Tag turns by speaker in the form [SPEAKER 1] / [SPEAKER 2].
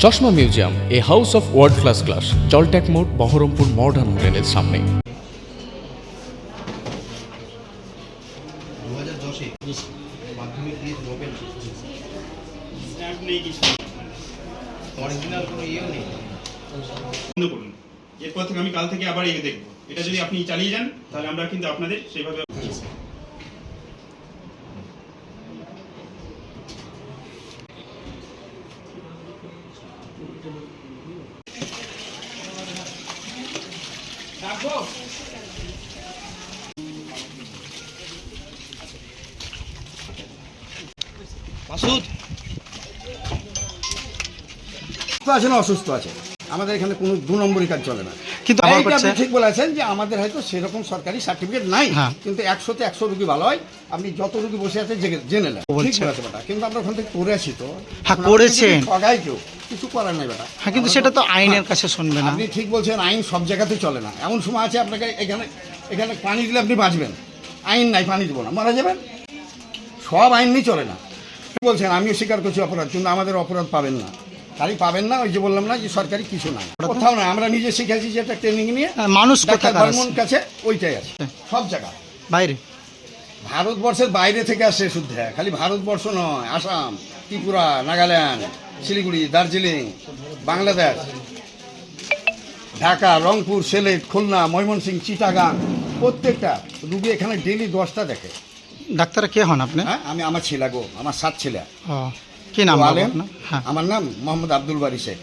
[SPEAKER 1] চশমা museum, a house of world class, জলট্যাক মোড়, বহরমপুর মডার্ন হোটেলের সামনে।
[SPEAKER 2] 2010-এ মাধ্যমিক দিয়ে ওপেন
[SPEAKER 3] স্ট্যাম্প নেই, কিছু
[SPEAKER 2] অরিজিনাল কোনো ইয়েও নেই।
[SPEAKER 3] বন্ধ করুন। এরপর থেকে আমি কাল থেকে আবার এই দেখবো। এটা যদি আপনি চালিয়ে যান তাহলে আমরা কিন্তু আপনাদের সেইভাবে
[SPEAKER 2] মাসুদ
[SPEAKER 4] আছে না অসুস্থ আছে, আমাদের এখানে কোনো 2 নম্বরই কাজ চলে না।
[SPEAKER 5] কিন্তু
[SPEAKER 4] এইটা আপনি ঠিক বলেছেন যে আমাদের হয়তো সেরকম সরকারি সার্টিফিকেট নাই,
[SPEAKER 5] হ্যাঁ।
[SPEAKER 4] কিন্তু 100-তে 100 রুগী ভালো হয়। আপনি যত রুগী বসে আছে জেনে নেন, ঠিক বলেছে বেটা। কিন্তু আমরা ওখান থেকে করে আসি তো।
[SPEAKER 5] হ্যাঁ, করেছেন।
[SPEAKER 4] ঠগাই কেউ, কিছু করার নাই বেটা।
[SPEAKER 5] হ্যাঁ, কিন্তু সেটা তো আইনের কাছে শুনবে না।
[SPEAKER 4] আপনি ঠিক বলছেন, আইন সব জায়গাতে চলে না। এমন সময় আছে আপনাকে এখানে পানি দিলে আপনি বাঁচবেন, আইন নাই, পানি দেবো না, মারা যাবেন। সব আইন নিয়ে চলে না। বলছেন আমিও স্বীকার করছি অপরাধ, কিন্তু আমাদের অপরাধ পাবেন না। খালি পাবেন না, ওই যে বললাম না যে সরকারি কিছু নাই, কোথাও না। আমরা নিজে শিখেছি যে একটা ট্রেনিং নিয়ে
[SPEAKER 5] মানুষ
[SPEAKER 4] ডাক্তার বর্মন কাছে ওইটাই আছে সব জায়গা
[SPEAKER 5] বাইরে।
[SPEAKER 4] ভারতবর্ষের বাইরে থেকে আসে শুদ্ধ। খালি ভারতবর্ষ নয়, আসাম, ত্রিপুরা, নাগাল্যান্ড, শিলিগুড়ি, দার্জিলিং, বাংলাদেশ, ঢাকা, রংপুর, সিলেট, খুলনা, ময়মনসিংহ, চিটাগাং, প্রত্যেকটা রুগী এখানে ডেলি 10টা দেখে।
[SPEAKER 5] ডাক্তার কে হন আপনি?
[SPEAKER 4] হ্যাঁ, আমি আমার ছেলে গো, আমার 7 ছেলে।
[SPEAKER 5] ও, কি নাম
[SPEAKER 4] আলেম।
[SPEAKER 5] আপনার? হ্যাঁ,
[SPEAKER 4] আমার নাম মোহাম্মদ আব্দুল বারি শেখ।